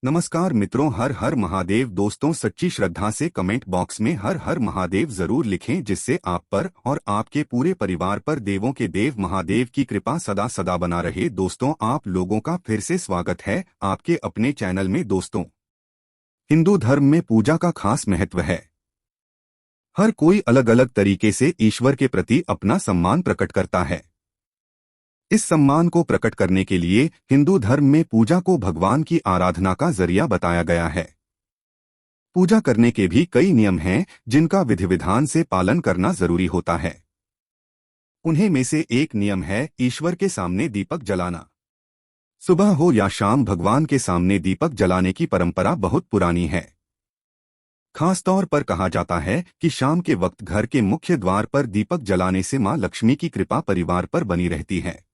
नमस्कार मित्रों, हर हर महादेव। दोस्तों, सच्ची श्रद्धा से कमेंट बॉक्स में हर हर महादेव जरूर लिखें, जिससे आप पर और आपके पूरे परिवार पर देवों के देव महादेव की कृपा सदा सदा बना रहे। दोस्तों, आप लोगों का फिर से स्वागत है आपके अपने चैनल में। दोस्तों, हिंदू धर्म में पूजा का खास महत्व है। हर कोई अलग अलग तरीके से ईश्वर के प्रति अपना सम्मान प्रकट करता है। इस सम्मान को प्रकट करने के लिए हिंदू धर्म में पूजा को भगवान की आराधना का जरिया बताया गया है। पूजा करने के भी कई नियम हैं जिनका विधि विधान से पालन करना जरूरी होता है। उन्हें में से एक नियम है ईश्वर के सामने दीपक जलाना। सुबह हो या शाम भगवान के सामने दीपक जलाने की परंपरा बहुत पुरानी है। खासतौर पर कहा जाता है कि शाम के वक्त घर के मुख्य द्वार पर दीपक जलाने से मां लक्ष्मी की कृपा परिवार पर बनी रहती है।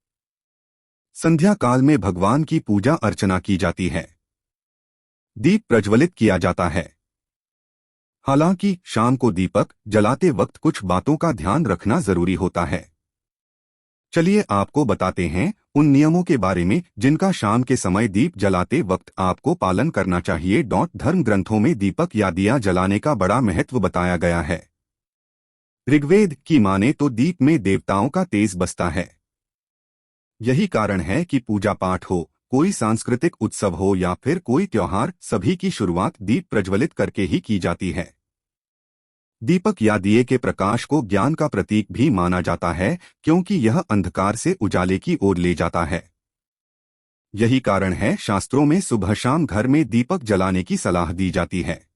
संध्या काल में भगवान की पूजा अर्चना की जाती है। दीप प्रज्वलित किया जाता है। हालांकि शाम को दीपक जलाते वक्त कुछ बातों का ध्यान रखना जरूरी होता है। चलिए आपको बताते हैं उन नियमों के बारे में जिनका शाम के समय दीप जलाते वक्त आपको पालन करना चाहिए। धर्म ग्रंथों में दीपक या दिया जलाने का बड़ा महत्व बताया गया है। ऋग्वेद की माने तो दीप में देवताओं का तेज बसता है। यही कारण है कि पूजा पाठ हो, कोई सांस्कृतिक उत्सव हो या फिर कोई त्योहार, सभी की शुरुआत दीप प्रज्वलित करके ही की जाती है। दीपक या दिए के प्रकाश को ज्ञान का प्रतीक भी माना जाता है, क्योंकि यह अंधकार से उजाले की ओर ले जाता है। यही कारण है शास्त्रों में सुबह शाम घर में दीपक जलाने की सलाह दी जाती है।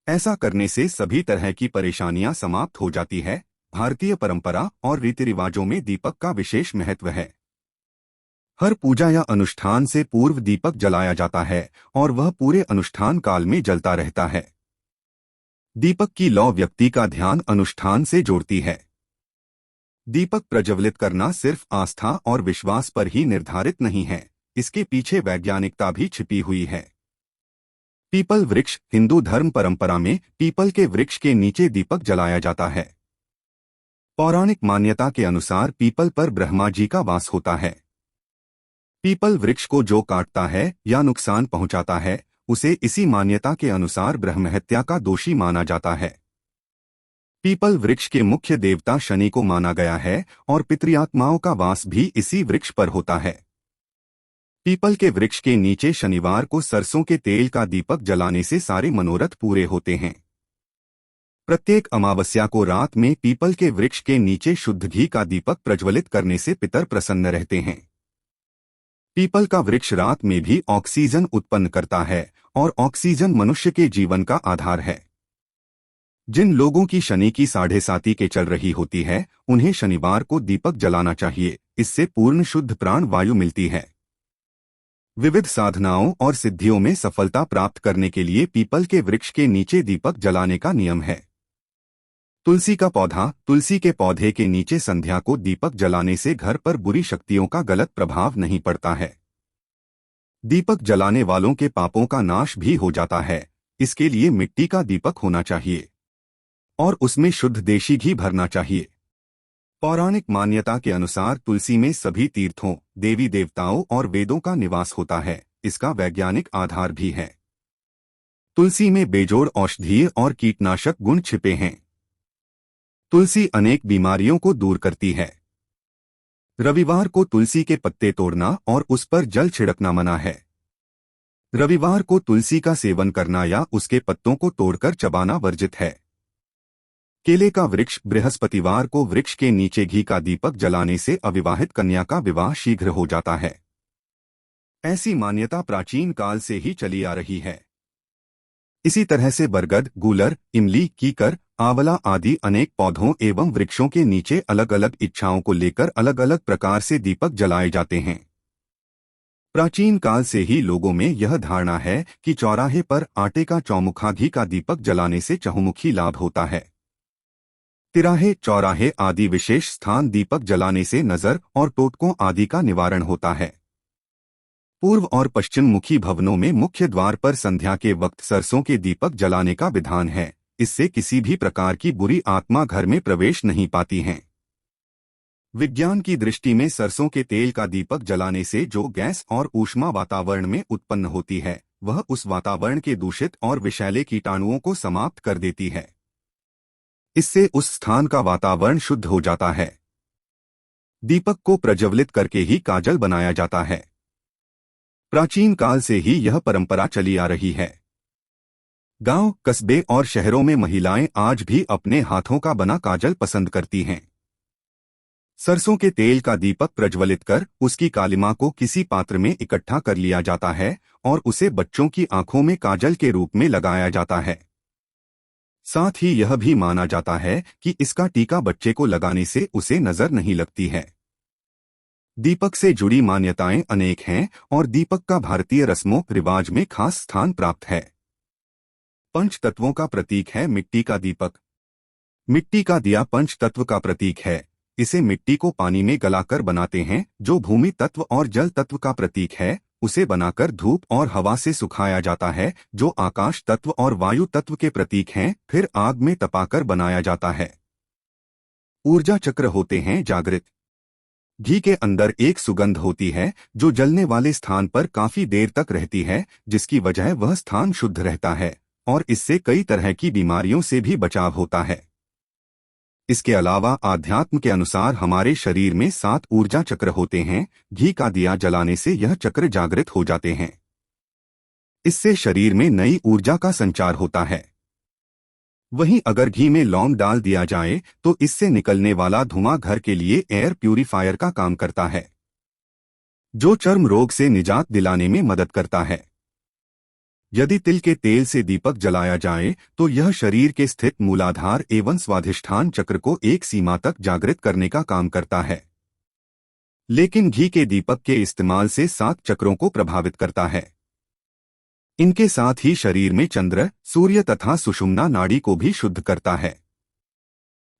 ऐसा करने से सभी तरह की परेशानियां समाप्त हो जाती है। भारतीय परंपरा और रीति रिवाजों में दीपक का विशेष महत्व है। हर पूजा या अनुष्ठान से पूर्व दीपक जलाया जाता है और वह पूरे अनुष्ठान काल में जलता रहता है। दीपक की लौ व्यक्ति का ध्यान अनुष्ठान से जोड़ती है। दीपक प्रज्वलित करना सिर्फ आस्था और विश्वास पर ही निर्धारित नहीं है, इसके पीछे वैज्ञानिकता भी छिपी हुई है। पीपल वृक्ष। हिंदू धर्म परंपरा में पीपल के वृक्ष के नीचे दीपक जलाया जाता है। पौराणिक मान्यता के अनुसार पीपल पर ब्रह्मा जी का वास होता है। पीपल वृक्ष को जो काटता है या नुकसान पहुंचाता है, उसे इसी मान्यता के अनुसार ब्रह्महत्या का दोषी माना जाता है। पीपल वृक्ष के मुख्य देवता शनि को माना गया है और पितृआत्माओं का वास भी इसी वृक्ष पर होता है। पीपल के वृक्ष के नीचे शनिवार को सरसों के तेल का दीपक जलाने से सारे मनोरथ पूरे होते हैं। प्रत्येक अमावस्या को रात में पीपल के वृक्ष के नीचे शुद्ध घी का दीपक प्रज्वलित करने से पितर प्रसन्न रहते हैं। पीपल का वृक्ष रात में भी ऑक्सीजन उत्पन्न करता है और ऑक्सीजन मनुष्य के जीवन का आधार है। जिन लोगों की शनि की 7.5 के चल रही होती है, उन्हें शनिवार को दीपक जलाना चाहिए। इससे पूर्ण शुद्ध प्राण वायु मिलती है। विविध साधनाओं और सिद्धियों में सफलता प्राप्त करने के लिए पीपल के वृक्ष के नीचे दीपक जलाने का नियम है। तुलसी का पौधा। तुलसी के पौधे के नीचे संध्या को दीपक जलाने से घर पर बुरी शक्तियों का गलत प्रभाव नहीं पड़ता है। दीपक जलाने वालों के पापों का नाश भी हो जाता है। इसके लिए मिट्टी का दीपक होना चाहिए और उसमें शुद्ध देशी घी भरना चाहिए। पौराणिक मान्यता के अनुसार तुलसी में सभी तीर्थों, देवी देवताओं और वेदों का निवास होता है। इसका वैज्ञानिक आधार भी है। तुलसी में बेजोड़ औषधीय और कीटनाशक गुण छिपे हैं। तुलसी अनेक बीमारियों को दूर करती है। रविवार को तुलसी के पत्ते तोड़ना और उस पर जल छिड़कना मना है। रविवार को तुलसी का सेवन करना या उसके पत्तों को तोड़कर चबाना वर्जित है। केले का वृक्ष। बृहस्पतिवार को वृक्ष के नीचे घी का दीपक जलाने से अविवाहित कन्या का विवाह शीघ्र हो जाता है। ऐसी मान्यता प्राचीन काल से ही चली आ रही है। इसी तरह से बरगद, गूलर, इमली, कीकर, आंवला आदि अनेक पौधों एवं वृक्षों के नीचे अलग अलग इच्छाओं को लेकर अलग अलग प्रकार से दीपक जलाए जाते हैं। प्राचीन काल से ही लोगों में यह धारणा है कि चौराहे पर आटे का चौमुखा घी का दीपक जलाने से चहुमुखी लाभ होता है। तिराहे, चौराहे आदि विशेष स्थान दीपक जलाने से नजर और टोटकों आदि का निवारण होता है। पूर्व और पश्चिम मुखी भवनों में मुख्य द्वार पर संध्या के वक्त सरसों के दीपक जलाने का विधान है। इससे किसी भी प्रकार की बुरी आत्मा घर में प्रवेश नहीं पाती हैं। विज्ञान की दृष्टि में सरसों के तेल का दीपक जलाने से जो गैस और ऊष्मा वातावरण में उत्पन्न होती है, वह उस वातावरण के दूषित और विषैले कीटाणुओं को समाप्त कर देती है। इससे उस स्थान का वातावरण शुद्ध हो जाता है। दीपक को प्रज्वलित करके ही काजल बनाया जाता है। प्राचीन काल से ही यह परंपरा चली आ रही है। गांव, कस्बे और शहरों में महिलाएं आज भी अपने हाथों का बना काजल पसंद करती हैं। सरसों के तेल का दीपक प्रज्वलित कर उसकी कालिमा को किसी पात्र में इकट्ठा कर लिया जाता है और उसे बच्चों की आंखों में काजल के रूप में लगाया जाता है। साथ ही यह भी माना जाता है कि इसका टीका बच्चे को लगाने से उसे नजर नहीं लगती है। दीपक से जुड़ी मान्यताएं अनेक हैं और दीपक का भारतीय रस्मों रिवाज में खास स्थान प्राप्त है। पंच तत्वों का प्रतीक है मिट्टी का दीपक। मिट्टी का दिया पंच तत्व का प्रतीक है। इसे मिट्टी को पानी में गलाकर बनाते हैं, जो भूमि तत्व और जल तत्व का प्रतीक है। उसे बनाकर धूप और हवा से सुखाया जाता है, जो आकाश तत्व और वायु तत्व के प्रतीक हैं। फिर आग में तपाकर बनाया जाता है। ऊर्जा चक्र होते हैं जागृत। घी के अंदर एक सुगंध होती है जो जलने वाले स्थान पर काफी देर तक रहती है, जिसकी वजह वह स्थान शुद्ध रहता है और इससे कई तरह की बीमारियों से भी बचाव होता है। इसके अलावा आध्यात्म के अनुसार हमारे शरीर में 7 ऊर्जा चक्र होते हैं। घी का दिया जलाने से यह चक्र जागृत हो जाते हैं। इससे शरीर में नई ऊर्जा का संचार होता है। वहीं अगर घी में लौंग डाल दिया जाए तो इससे निकलने वाला धुआं घर के लिए एयर प्यूरिफायर का काम करता है, जो चर्म रोग से निजात दिलाने में मदद करता है। यदि तिल के तेल से दीपक जलाया जाए तो यह शरीर के स्थित मूलाधार एवं स्वाधिष्ठान चक्र को एक सीमा तक जागृत करने का काम करता है। लेकिन घी के दीपक के इस्तेमाल से 7 चक्रों को प्रभावित करता है। इनके साथ ही शरीर में चंद्र, सूर्य तथा सुषुम्ना नाड़ी को भी शुद्ध करता है।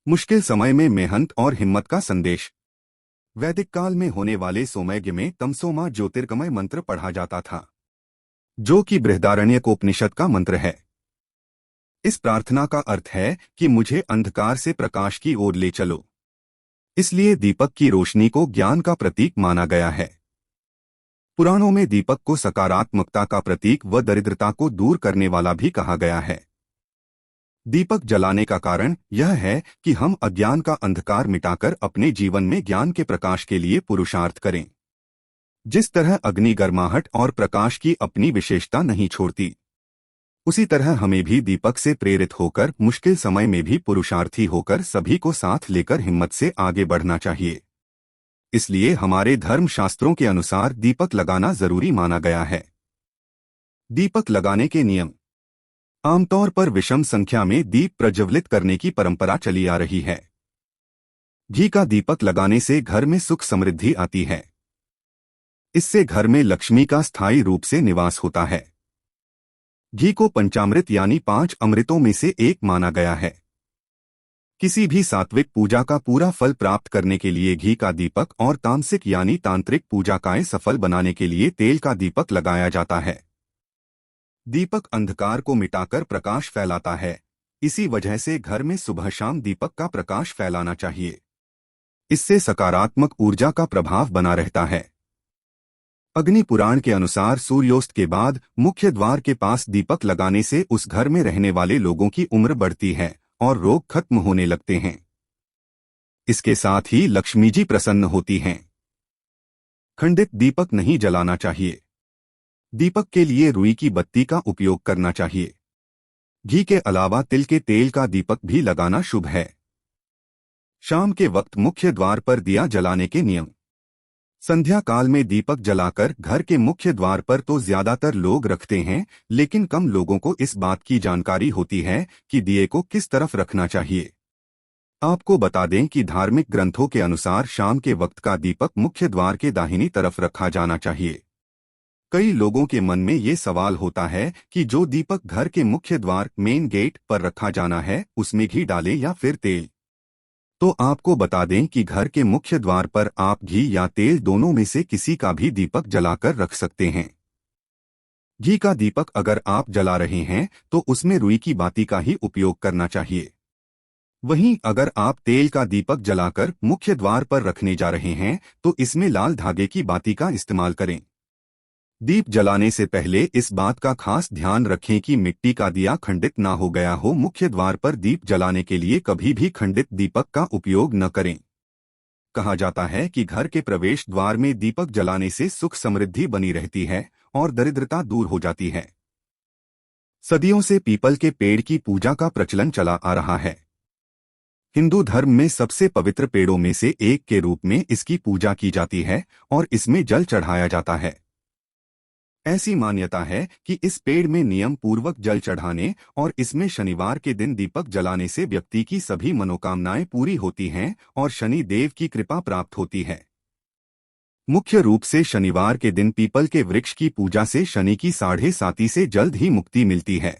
मुश्किल समय में मेहनत और हिम्मत का संदेश। वैदिक काल में होने वाले सोमयज्ञ में तमसोमा ज्योतिर्गमय मंत्र पढ़ा जाता था, जो कि बृहदारण्यकोपनिषद का मंत्र है। इस प्रार्थना का अर्थ है कि मुझे अंधकार से प्रकाश की ओर ले चलो। इसलिए दीपक की रोशनी को ज्ञान का प्रतीक माना गया है। पुराणों में दीपक को सकारात्मकता का प्रतीक व दरिद्रता को दूर करने वाला भी कहा गया है। दीपक जलाने का कारण यह है कि हम अज्ञान का अंधकार मिटाकर अपने जीवन में ज्ञान के प्रकाश के लिए पुरुषार्थ करें। जिस तरह अग्नि गर्माहट और प्रकाश की अपनी विशेषता नहीं छोड़ती, उसी तरह हमें भी दीपक से प्रेरित होकर मुश्किल समय में भी पुरुषार्थी होकर सभी को साथ लेकर हिम्मत से आगे बढ़ना चाहिए। इसलिए हमारे धर्म शास्त्रों के अनुसार दीपक लगाना जरूरी माना गया है। दीपक लगाने के नियम। आमतौर पर विषम संख्या में दीप प्रज्वलित करने की परंपरा चली आ रही है। घी का दीपक लगाने से घर में सुख समृद्धि आती है। इससे घर में लक्ष्मी का स्थायी रूप से निवास होता है। घी को पंचामृत यानी 5 अमृतों में से एक माना गया है। किसी भी सात्विक पूजा का पूरा फल प्राप्त करने के लिए घी का दीपक और तामसिक यानी तांत्रिक पूजा काएं सफल बनाने के लिए तेल का दीपक लगाया जाता है। दीपक अंधकार को मिटाकर प्रकाश फैलाता है। इसी वजह से घर में सुबह शाम दीपक का प्रकाश फैलाना चाहिए। इससे सकारात्मक ऊर्जा का प्रभाव बना रहता है। अग्नि पुराण के अनुसार सूर्योस्त के बाद मुख्य द्वार के पास दीपक लगाने से उस घर में रहने वाले लोगों की उम्र बढ़ती है और रोग खत्म होने लगते हैं। इसके साथ ही लक्ष्मी जी प्रसन्न होती हैं। खंडित दीपक नहीं जलाना चाहिए। दीपक के लिए रुई की बत्ती का उपयोग करना चाहिए। घी के अलावा तिल के तेल का दीपक भी लगाना शुभ है। शाम के वक्त मुख्य द्वार पर दिया जलाने के नियम। संध्या काल में दीपक जलाकर घर के मुख्य द्वार पर तो ज्यादातर लोग रखते हैं, लेकिन कम लोगों को इस बात की जानकारी होती है कि दिए को किस तरफ रखना चाहिए। आपको बता दें कि धार्मिक ग्रंथों के अनुसार शाम के वक्त का दीपक मुख्य द्वार के दाहिनी तरफ रखा जाना चाहिए। कई लोगों के मन में ये सवाल होता है कि जो दीपक घर के मुख्य द्वार मेन गेट पर रखा जाना है, उसमें घी डालें या फिर तेल। तो आपको बता दें कि घर के मुख्य द्वार पर आप घी या तेल दोनों में से किसी का भी दीपक जलाकर रख सकते हैं। घी का दीपक अगर आप जला रहे हैं तो उसमें रुई की बाती का ही उपयोग करना चाहिए। वहीं अगर आप तेल का दीपक जलाकर मुख्य द्वार पर रखने जा रहे हैं तो इसमें लाल धागे की बाती का इस्तेमाल करें। दीप जलाने से पहले इस बात का खास ध्यान रखें कि मिट्टी का दिया खंडित ना हो गया हो। मुख्य द्वार पर दीप जलाने के लिए कभी भी खंडित दीपक का उपयोग न करें। कहा जाता है कि घर के प्रवेश द्वार में दीपक जलाने से सुख समृद्धि बनी रहती है और दरिद्रता दूर हो जाती है। सदियों से पीपल के पेड़ की पूजा का प्रचलन चला आ रहा है। हिंदू धर्म में सबसे पवित्र पेड़ों में से एक के रूप में इसकी पूजा की जाती है और इसमें जल चढ़ाया जाता है। ऐसी मान्यता है कि इस पेड़ में नियम पूर्वक जल चढ़ाने और इसमें शनिवार के दिन दीपक जलाने से व्यक्ति की सभी मनोकामनाएं पूरी होती हैं और शनि देव की कृपा प्राप्त होती है। मुख्य रूप से शनिवार के दिन पीपल के वृक्ष की पूजा से शनि की 7.5 से जल्द ही मुक्ति मिलती है।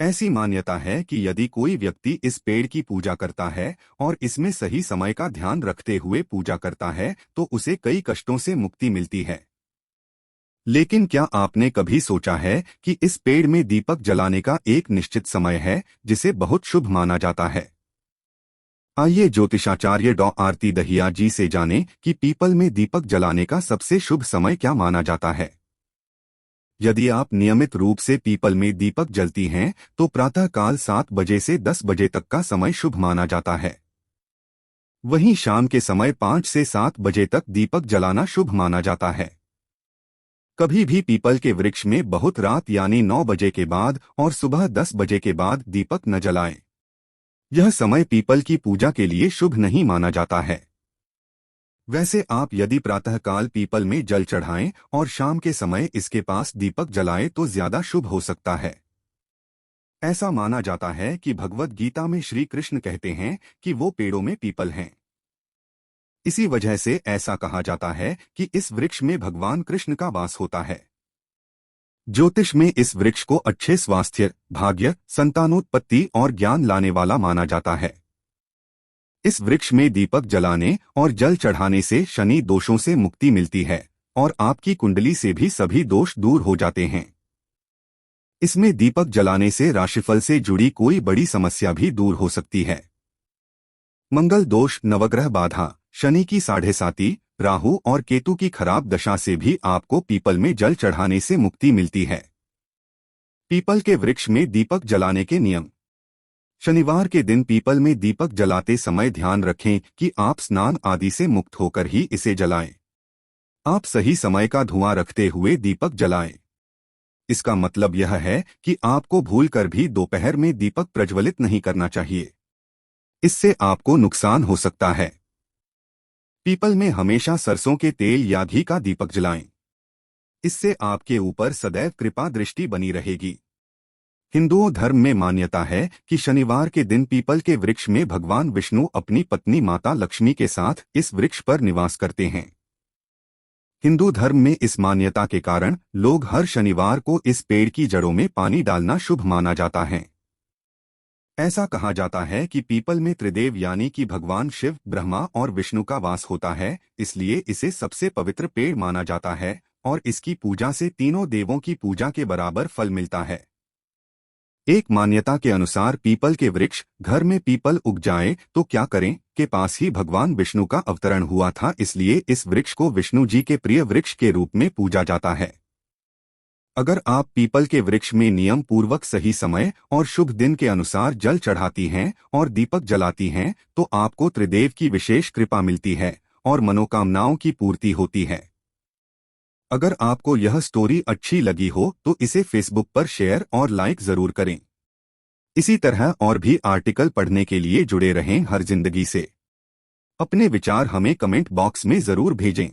ऐसी मान्यता है कि यदि कोई व्यक्ति इस पेड़ की पूजा करता है और इसमें सही समय का ध्यान रखते हुए पूजा करता है तो उसे कई कष्टों से मुक्ति मिलती है। लेकिन क्या आपने कभी सोचा है कि इस पेड़ में दीपक जलाने का एक निश्चित समय है जिसे बहुत शुभ माना जाता है? आइए ज्योतिषाचार्य डॉ आरती दहिया जी से जानें कि पीपल में दीपक जलाने का सबसे शुभ समय क्या माना जाता है। यदि आप नियमित रूप से पीपल में दीपक जलती हैं तो प्रातःकाल 7 बजे से 10 बजे तक का समय शुभ माना जाता है। वहीं शाम के समय 5 से 7 बजे तक दीपक जलाना शुभ माना जाता है। कभी भी पीपल के वृक्ष में बहुत रात यानी 9 बजे के बाद और सुबह 10 बजे के बाद दीपक न जलाएं। यह समय पीपल की पूजा के लिए शुभ नहीं माना जाता है। वैसे आप यदि प्रातःकाल पीपल में जल चढ़ाएं और शाम के समय इसके पास दीपक जलाएं तो ज्यादा शुभ हो सकता है। ऐसा माना जाता है कि भगवद गीता में श्री कृष्ण कहते हैं कि वो पेड़ों में पीपल हैं। इसी वजह से ऐसा कहा जाता है कि इस वृक्ष में भगवान कृष्ण का वास होता है। ज्योतिष में इस वृक्ष को अच्छे स्वास्थ्य, भाग्य, संतानोत्पत्ति और ज्ञान लाने वाला माना जाता है। इस वृक्ष में दीपक जलाने और जल चढ़ाने से शनि दोषों से मुक्ति मिलती है और आपकी कुंडली से भी सभी दोष दूर हो जाते हैं। इसमें दीपक जलाने से राशिफल से जुड़ी कोई बड़ी समस्या भी दूर हो सकती है। मंगल दोष, नवग्रह बाधा, शनि की 7.5, राहु और केतु की खराब दशा से भी आपको पीपल में जल चढ़ाने से मुक्ति मिलती है। पीपल के वृक्ष में दीपक जलाने के नियम। शनिवार के दिन पीपल में दीपक जलाते समय ध्यान रखें कि आप स्नान आदि से मुक्त होकर ही इसे जलाएं। आप सही समय का धुआं रखते हुए दीपक जलाएं। इसका मतलब यह है कि आपको भूलकर भी दोपहर में दीपक प्रज्वलित नहीं करना चाहिए। इससे आपको नुकसान हो सकता है। पीपल में हमेशा सरसों के तेल या घी का दीपक जलाएं। इससे आपके ऊपर सदैव कृपा दृष्टि बनी रहेगी। हिंदुओं धर्म में मान्यता है कि शनिवार के दिन पीपल के वृक्ष में भगवान विष्णु अपनी पत्नी माता लक्ष्मी के साथ इस वृक्ष पर निवास करते हैं। हिंदू धर्म में इस मान्यता के कारण लोग हर शनिवार को इस पेड़ की जड़ों में पानी डालना शुभ माना जाता है। ऐसा कहा जाता है कि पीपल में त्रिदेव यानी कि भगवान शिव, ब्रह्मा और विष्णु का वास होता है, इसलिए इसे सबसे पवित्र पेड़ माना जाता है और इसकी पूजा से तीनों देवों की पूजा के बराबर फल मिलता है। एक मान्यता के अनुसार पीपल के वृक्ष घर में पीपल उग जाए तो क्या करें के पास ही भगवान विष्णु का अवतरण हुआ था, इसलिए इस वृक्ष को विष्णु जी के प्रिय वृक्ष के रूप में पूजा जाता है। अगर आप पीपल के वृक्ष में नियम पूर्वक सही समय और शुभ दिन के अनुसार जल चढ़ाती हैं और दीपक जलाती हैं तो आपको त्रिदेव की विशेष कृपा मिलती है और मनोकामनाओं की पूर्ति होती है। अगर आपको यह स्टोरी अच्छी लगी हो तो इसे फेसबुक पर शेयर और लाइक जरूर करें। इसी तरह और भी आर्टिकल पढ़ने के लिए जुड़े रहें हर जिंदगी से। अपने विचार हमें कमेंट बॉक्स में जरूर भेजें।